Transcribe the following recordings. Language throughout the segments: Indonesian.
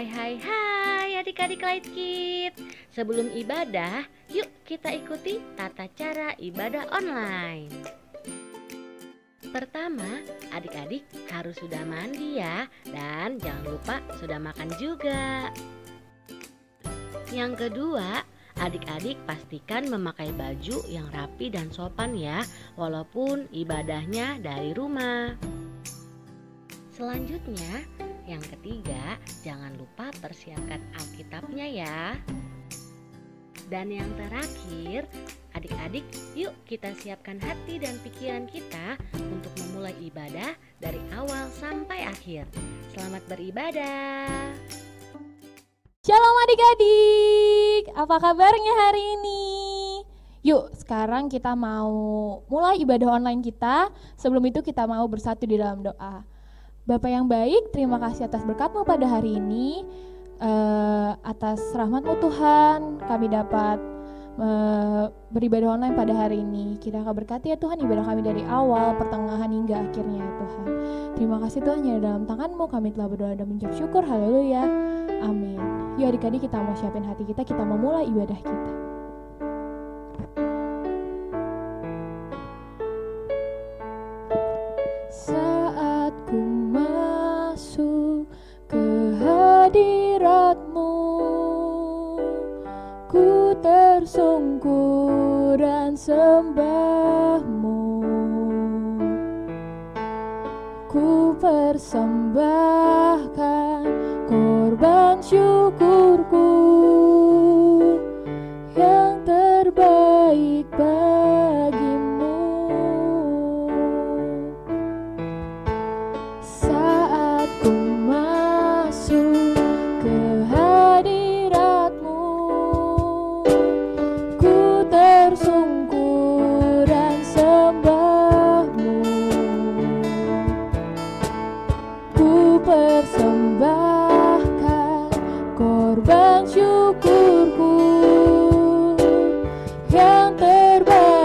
Hai adik-adik Light Kid. Sebelum ibadah, yuk kita ikuti tata cara ibadah online. Pertama, adik-adik harus sudah mandi ya. Dan jangan lupa sudah makan juga. Yang kedua, adik-adik pastikan memakai baju yang rapi dan sopan ya, walaupun ibadahnya dari rumah. Selanjutnya, yang ketiga, jangan lupa persiapkan Alkitabnya ya. Dan yang terakhir, adik-adik yuk kita siapkan hati dan pikiran kita untuk memulai ibadah dari awal sampai akhir. Selamat beribadah. Shalom adik-adik, apa kabarnya hari ini? Yuk sekarang kita mau mulai ibadah online kita. Sebelum itu kita mau bersatu di dalam doa. Bapa yang baik, terima kasih atas berkat-Mu pada hari ini. Atas rahmat-Mu Tuhan, kami dapat beribadah online pada hari ini. Kiranya Kau berkati ya Tuhan ibadah kami dari awal, pertengahan hingga akhirnya ya Tuhan. Terima kasih Tuhan, ya dalam tangan-Mu kami telah berdoa dan mengucap syukur. Haleluya, amin. Yuk adik-adik kita mau siapin hati kita mau mulai ibadah kita. Saat ku masuk ke hadirat-Mu, ku tersungkur dan sembah-Mu. Ku persembahkan korban syukurku yang terbaik bagi-Mu. Saat ku masuk ke hadirat-Mu, ku tersungkur dan sembah-Mu. Ku persembahkan korban syukurku yang terbaik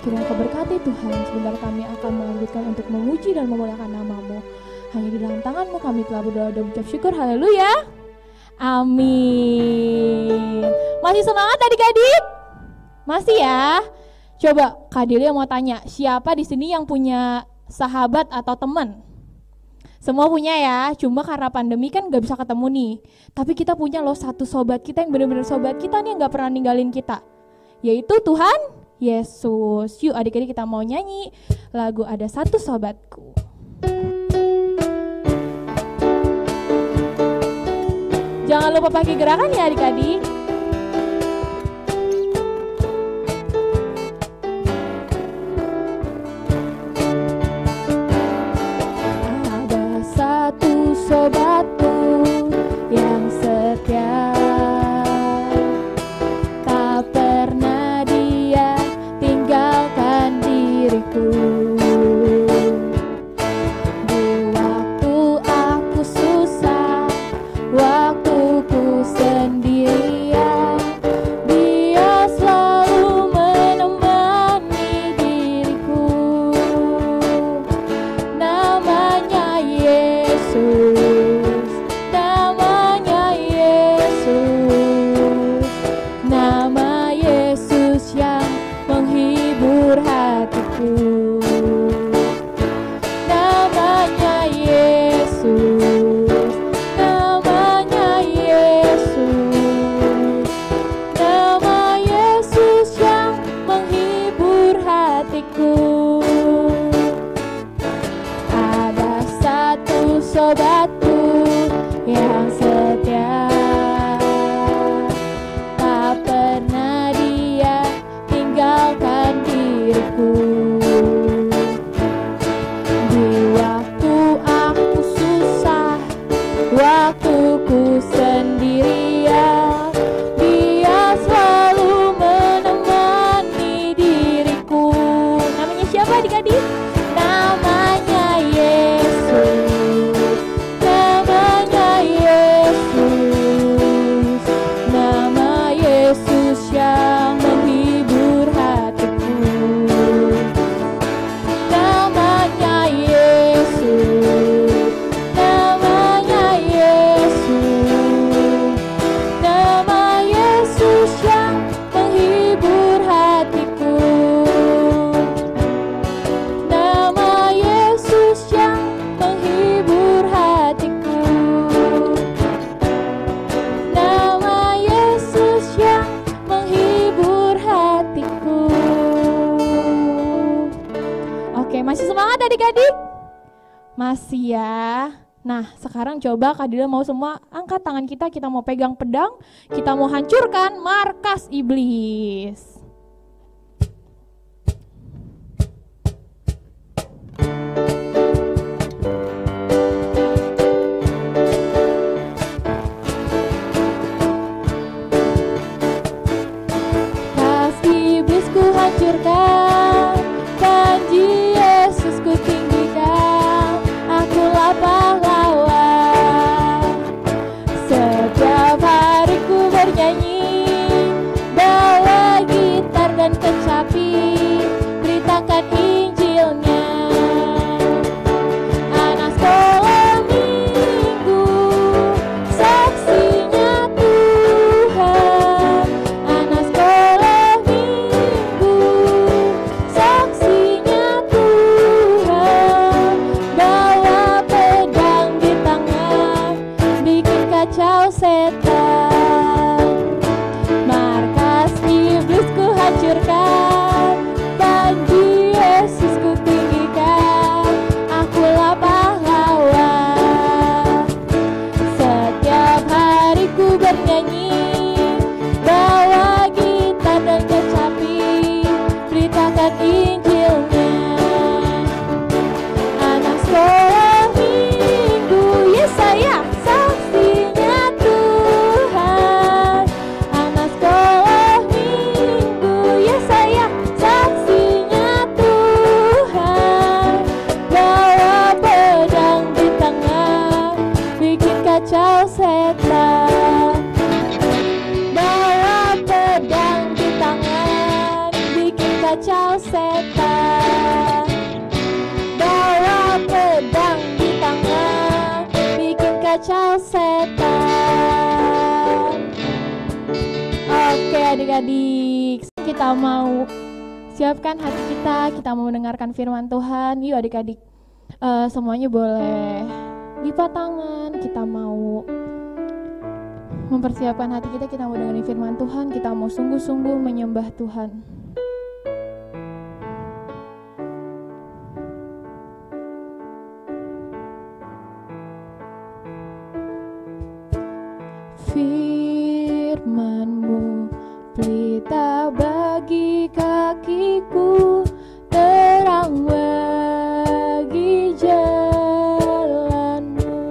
Kiranya Kau berkati Tuhan. Sebentar kami akan melanjutkan untuk memuji dan memuliakan nama-Mu. Hanya di dalam tangan-Mu kami telah berdoa dan mengucap syukur. Haleluya. Amin. Masih semangat adik-adik? Masih ya? Coba Kak Delia mau tanya, siapa di sini yang punya sahabat atau teman? Semua punya ya, cuma karena pandemi kan gak bisa ketemu nih. Tapi kita punya loh satu sobat kita yang benar-benar sobat kita nih, yang gak pernah ninggalin kita, yaitu Tuhan Yesus. Yuk adik-adik kita mau nyanyi lagu Ada Satu Sobatku. Jangan lupa pakai gerakan ya adik-adik. Sobatku yang setia, tak pernah dia tinggalkan diriku. Di waktu aku susah, waktu ku sendirian, dia selalu menemani diriku. Namanya Yesus. Sobatku yang setia, tak pernah dia tinggalkan diriku. Di waktu aku susah, waktu ku sendirian, dia selalu menemani diriku. Namanya siapa adik-adik? Namanya Yesus. Masih semangat adik-adik? Masih ya. Nah sekarang coba Kak Dila mau semua angkat tangan kita mau pegang pedang, kita mau hancurkan markas iblis. Kas iblis ku hancurkan, janji Yesus ku tinggikan, akulah pahlawan. Setiap hari ku bernyanyi, bawa gitar dan kecapi, beritakan Injilnya. Anak sekolah minggu, saksinya Tuhan. Anak sekolah minggu, saksinya Tuhan. Bawa pedang di tangan, bikin kacau setan. Markas iblis ku hancurkan, janji Yesus setan, bawa pedang di tangan, bikin kacau setan. Oke adik-adik, kita mau siapkan hati kita mau mendengarkan firman Tuhan. Yuk adik-adik, semuanya boleh lipat tangan. Kita mau mempersiapkan hati kita mau dengerin firman Tuhan, kita mau sungguh-sungguh menyembah Tuhan. Firman-Mu pelita bagi kakiku, terang bagi jalanmu.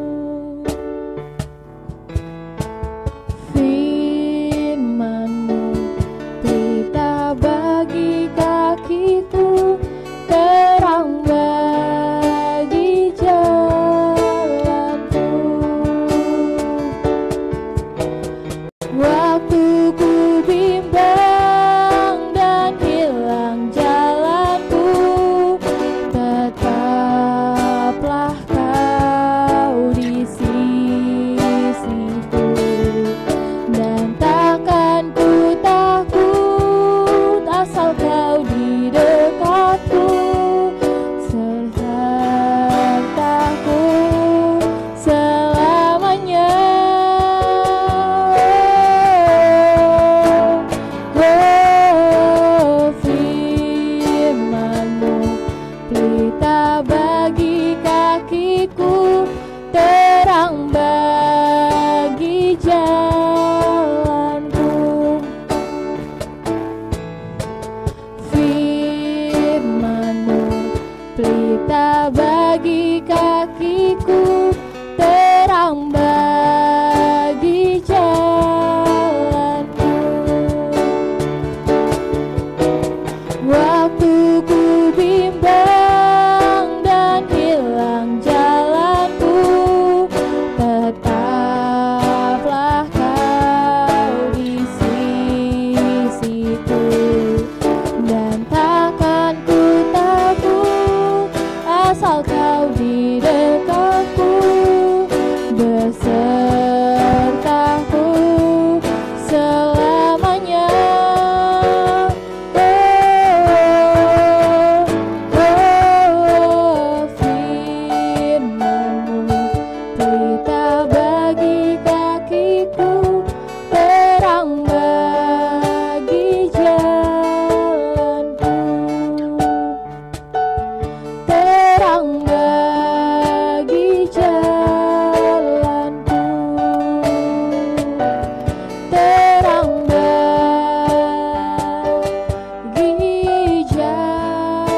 Firman-Mu pelita bagi kakiku, terang bagi jalanku. Waktu ku bimbang dan hilang jalanku, tetaplah Kau di sisiku, dan takkan ku takut asal Kau di dekatku, sertaku selamanya. Firman-Mu pelita bagi kakiku, terang bagi jalanku. Firman-Mu pelita bagi kakiku, terang bagi jalanku. Waktu ku bimbang dan hilang jalanku, tetaplah Kau di sisiku, dan takkan ku takut asal Kau di dekatku, besertaku selamanya. Firman-Mu pelita bagi kakiku, terang bagi jalanku, terang bagi jalanku, terang bagi jalanku.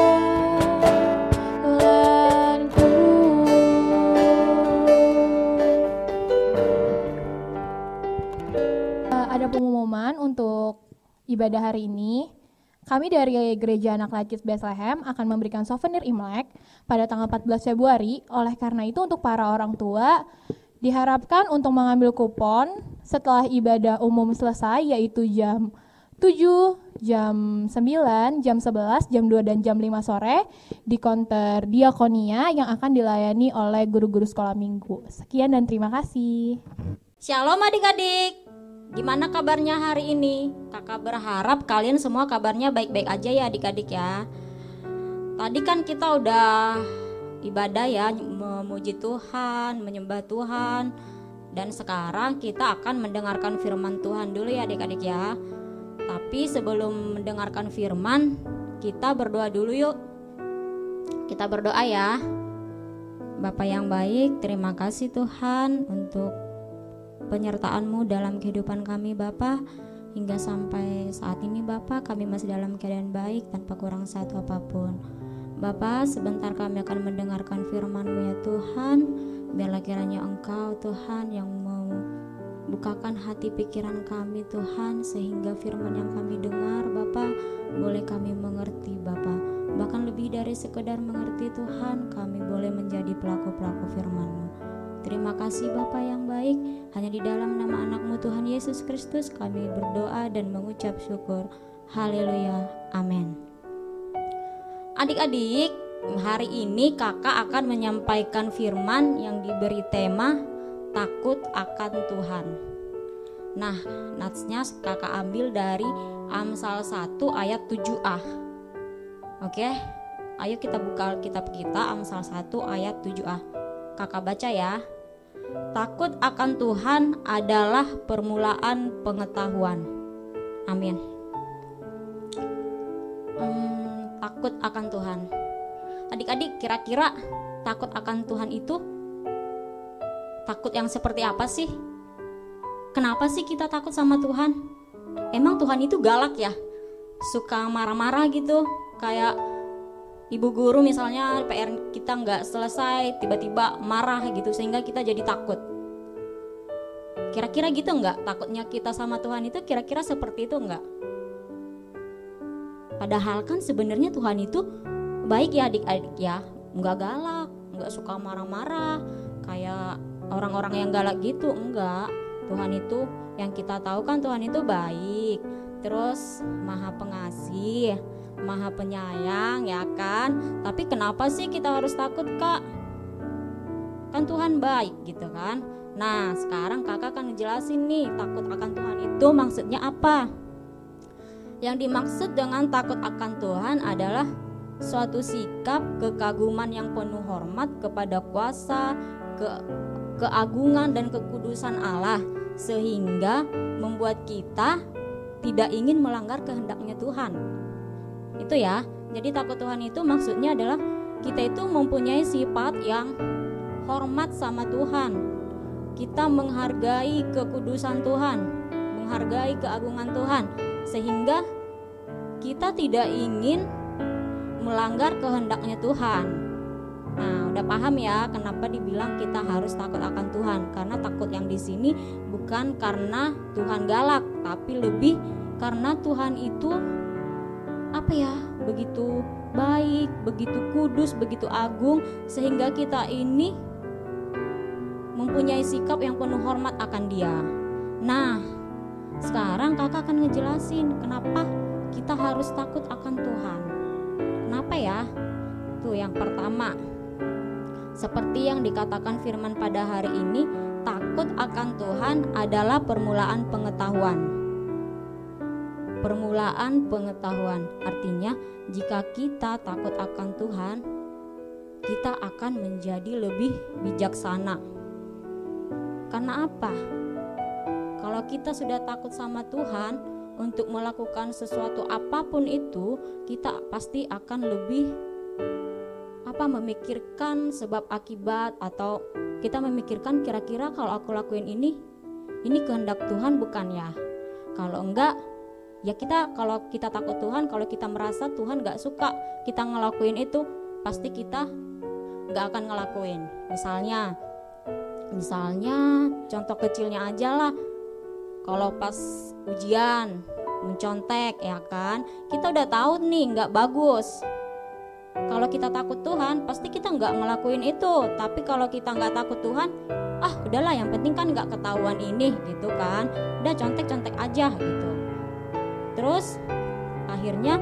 Ada pengumuman untuk ibadah hari ini. Kami dari Gereja Anak Lacis Bethlehem akan memberikan souvenir Imlek pada tanggal 14 Februari. Oleh karena itu, untuk para orang tua diharapkan untuk mengambil kupon setelah ibadah umum selesai, yaitu jam 7, jam 9, jam 11, jam 2, dan jam 5 sore di konter Diakonia yang akan dilayani oleh guru-guru sekolah minggu. Sekian dan terima kasih. Shalom adik-adik, gimana kabarnya hari ini? Kakak berharap kalian semua kabarnya baik-baik aja ya adik-adik ya. Tadi kan kita udah ibadah ya, memuji Tuhan, menyembah Tuhan. Dan sekarang kita akan mendengarkan firman Tuhan dulu ya adik-adik ya. Tapi sebelum mendengarkan firman, kita berdoa dulu yuk. Kita berdoa ya. Bapa yang baik, terima kasih Tuhan untuk penyertaan-Mu dalam kehidupan kami Bapa. Hingga sampai saat ini Bapa, kami masih dalam keadaan baik tanpa kurang satu apapun. Bapa, sebentar kami akan mendengarkan firman-Mu ya Tuhan. Biarlah kiranya Engkau Tuhan yang mau bukakan hati pikiran kami Tuhan, sehingga firman yang kami dengar Bapa boleh kami mengerti Bapa. Bahkan lebih dari sekedar mengerti Tuhan, kami boleh menjadi pelaku-pelaku firman-Mu. Terima kasih Bapa yang baik. Hanya di dalam nama anak-Mu Tuhan Yesus Kristus kami berdoa dan mengucap syukur. Haleluya. Amin. Adik-adik, hari ini kakak akan menyampaikan firman yang diberi tema takut akan Tuhan. Nah, natsnya kakak ambil dari Amsal 1 ayat 7a. Oke, ayo kita buka kitab kita Amsal 1 ayat 7a. Kakak baca ya. Takut akan Tuhan adalah permulaan pengetahuan. Amin. Takut akan Tuhan. Adik-adik, kira-kira takut akan Tuhan itu takut yang seperti apa sih? Kenapa sih kita takut sama Tuhan? Emang Tuhan itu galak ya? Suka marah-marah gitu? Kayak ibu guru misalnya PR kita nggak selesai, tiba-tiba marah gitu sehingga kita jadi takut. Kira-kira gitu nggak? Takutnya kita sama Tuhan itu kira-kira seperti itu nggak? Padahal kan sebenarnya Tuhan itu baik ya adik-adik ya, nggak galak, nggak suka marah-marah kayak orang-orang yang galak gitu, enggak. Tuhan itu yang kita tahu kan Tuhan itu baik, terus maha pengasih, maha penyayang ya kan. Tapi kenapa sih kita harus takut kak? Kan Tuhan baik gitu kan. Nah sekarang kakak akan ngejelasin nih takut akan Tuhan itu maksudnya apa. Yang dimaksud dengan takut akan Tuhan adalah suatu sikap kekaguman yang penuh hormat kepada kuasa, keagungan dan kekudusan Allah, sehingga membuat kita tidak ingin melanggar kehendaknya Tuhan. Itu ya. Jadi takut Tuhan itu maksudnya adalah kita itu mempunyai sifat yang hormat sama Tuhan. Kita menghargai kekudusan Tuhan, menghargai keagungan Tuhan, sehingga kita tidak ingin melanggar kehendaknya Tuhan. Nah, udah paham ya kenapa dibilang kita harus takut akan Tuhan? Karena takut yang di sini bukan karena Tuhan galak, tapi lebih karena Tuhan itu apa ya? Begitu baik, begitu kudus, begitu agung, sehingga kita ini mempunyai sikap yang penuh hormat akan Dia. Nah, sekarang kakak akan ngejelasin kenapa kita harus takut akan Tuhan. Kenapa ya? Tuh yang pertama, seperti yang dikatakan firman pada hari ini, takut akan Tuhan adalah permulaan pengetahuan. Permulaan pengetahuan artinya jika kita takut akan Tuhan, kita akan menjadi lebih bijaksana. Karena apa? Kalau kita sudah takut sama Tuhan, untuk melakukan sesuatu apapun itu, kita pasti akan lebih memikirkan sebab akibat, atau kita memikirkan kira-kira kalau aku lakuin ini kehendak Tuhan bukan ya? Kalau enggak, ya kalau kita takut Tuhan, kalau kita merasa Tuhan enggak suka kita ngelakuin itu, pasti kita enggak akan ngelakuin. Misalnya contoh kecilnya aja lah, kalau pas ujian mencontek ya kan, kita udah tahu nih nggak bagus. Kalau kita takut Tuhan, pasti kita nggak ngelakuin itu. Tapi kalau kita nggak takut Tuhan, udahlah yang penting kan nggak ketahuan ini gitu kan, udah contek-contek aja gitu. Terus akhirnya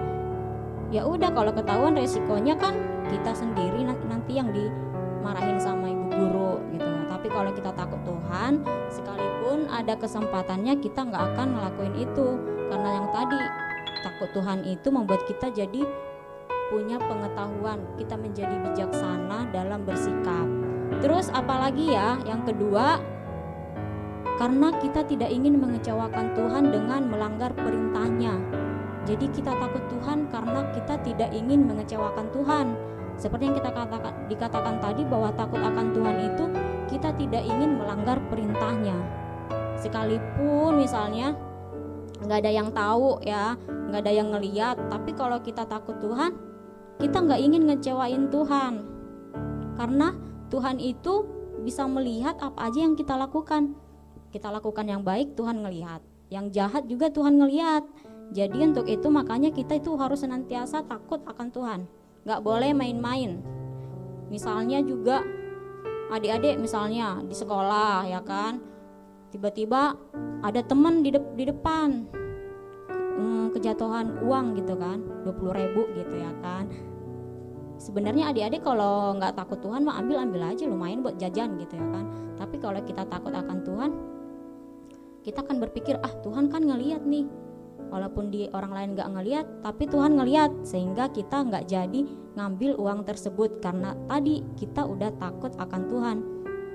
ya udah, kalau ketahuan resikonya kan kita sendiri nanti yang dimarahin sama ibu guru gitu. Tapi kalau kita takut Tuhan, sekalipun ada kesempatannya kita nggak akan ngelakuin itu. Karena yang tadi, takut Tuhan itu membuat kita jadi punya pengetahuan, kita menjadi bijaksana dalam bersikap. Terus apalagi ya, yang kedua, karena kita tidak ingin mengecewakan Tuhan dengan melanggar perintahnya. Jadi kita takut Tuhan karena kita tidak ingin mengecewakan Tuhan. Seperti yang kita dikatakan tadi, bahwa takut akan Tuhan itu kita tidak ingin melanggar perintahnya. Sekalipun misalnya nggak ada yang tahu ya, nggak ada yang ngeliat, tapi kalau kita takut Tuhan, kita nggak ingin ngecewain Tuhan. Karena Tuhan itu bisa melihat apa aja yang kita lakukan. Kita lakukan yang baik, Tuhan ngelihat. Yang jahat juga Tuhan ngelihat. Jadi untuk itu makanya kita itu harus senantiasa takut akan Tuhan. Gak boleh main-main. Misalnya juga adik-adik misalnya di sekolah ya kan, tiba-tiba ada teman di depan kejatuhan uang gitu kan, 20.000 gitu ya kan. sebenarnya adik-adik kalau nggak takut Tuhan mah ambil aja, lumayan buat jajan gitu ya kan. Tapi kalau kita takut akan Tuhan, kita akan berpikir Tuhan kan ngelihat nih, walaupun di orang lain nggak ngelihat, tapi Tuhan ngelihat, sehingga kita nggak jadi ngambil uang tersebut karena tadi kita udah takut akan Tuhan.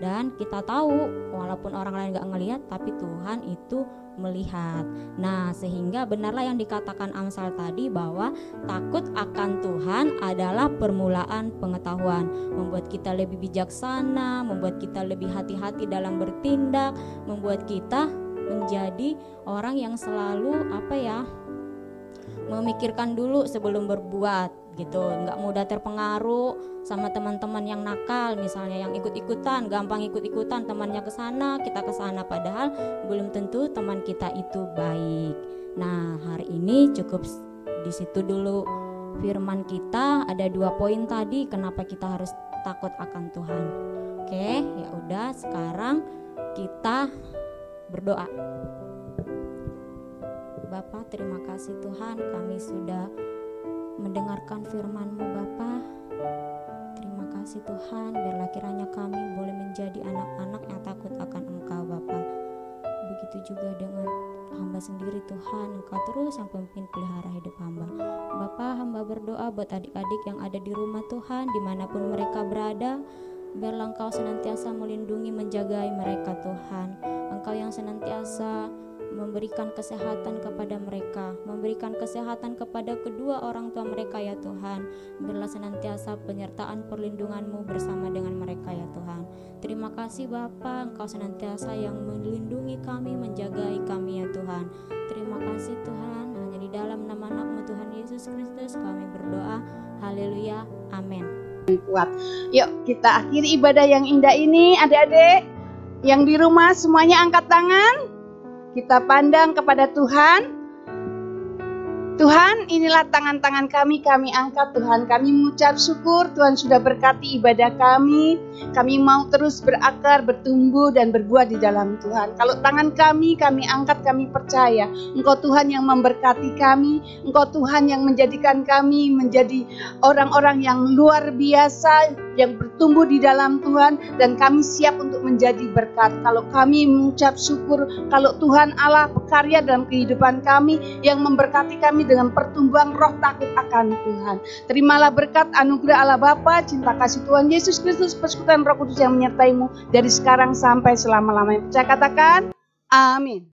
Dan kita tahu walaupun orang lain gak ngelihat, tapi Tuhan itu melihat. Nah, sehingga benarlah yang dikatakan Amsal tadi, bahwa takut akan Tuhan adalah permulaan pengetahuan, membuat kita lebih bijaksana, membuat kita lebih hati-hati dalam bertindak, membuat kita menjadi orang yang selalu memikirkan dulu sebelum berbuat gitu, nggak mudah terpengaruh sama teman-teman yang nakal, misalnya yang ikut-ikutan, gampang ikut-ikutan, temannya ke sana, kita ke sana, padahal belum tentu teman kita itu baik. Nah, hari ini cukup di situ dulu firman kita. Ada 2 poin tadi kenapa kita harus takut akan Tuhan. Oke, ya udah, sekarang kita berdoa. Bapa, terima kasih Tuhan, kami sudah mendengarkan firman-Mu Bapa. Terima kasih Tuhan, biarlah kiranya kami boleh menjadi anak-anak yang takut akan Engkau Bapa. Begitu juga dengan hamba sendiri Tuhan, Engkau terus yang pemimpin pelihara hidup hamba. Bapa, hamba berdoa buat adik-adik yang ada di rumah Tuhan, dimanapun mereka berada, biarlah Engkau senantiasa melindungi, menjagai mereka Tuhan. Engkau yang senantiasa memberikan kesehatan kepada mereka, memberikan kesehatan kepada kedua orang tua mereka ya Tuhan. Biarlah senantiasa penyertaan perlindungan-Mu bersama dengan mereka ya Tuhan. Terima kasih Bapa, Engkau senantiasa yang melindungi kami, menjagai kami ya Tuhan. Terima kasih Tuhan, hanya di dalam nama anak-Mu Tuhan Yesus Kristus kami berdoa. Haleluya, amin. Kuat. Yuk kita akhiri ibadah yang indah ini. Adik-adik yang di rumah semuanya angkat tangan. Kita pandang kepada Tuhan. Tuhan, inilah tangan-tangan kami angkat Tuhan. Kami mengucap syukur Tuhan sudah berkati ibadah kami. Kami mau terus berakar, bertumbuh dan berbuah di dalam Tuhan. Kalau tangan kami angkat, kami percaya Engkau Tuhan yang memberkati kami. Engkau Tuhan yang menjadikan kami menjadi orang-orang yang luar biasa, yang bertumbuh di dalam Tuhan, dan kami siap untuk menjadi berkat. Kalau kami mengucap syukur, kalau Tuhan Allah berkarya dalam kehidupan kami, yang memberkati kami dengan pertumbuhan roh takut akan Tuhan. Terimalah berkat anugerah Allah Bapa, cinta kasih Tuhan Yesus Kristus, persekutuan Roh Kudus yang menyertai-Mu dari sekarang sampai selama-lamanya. Percaya katakan, amin.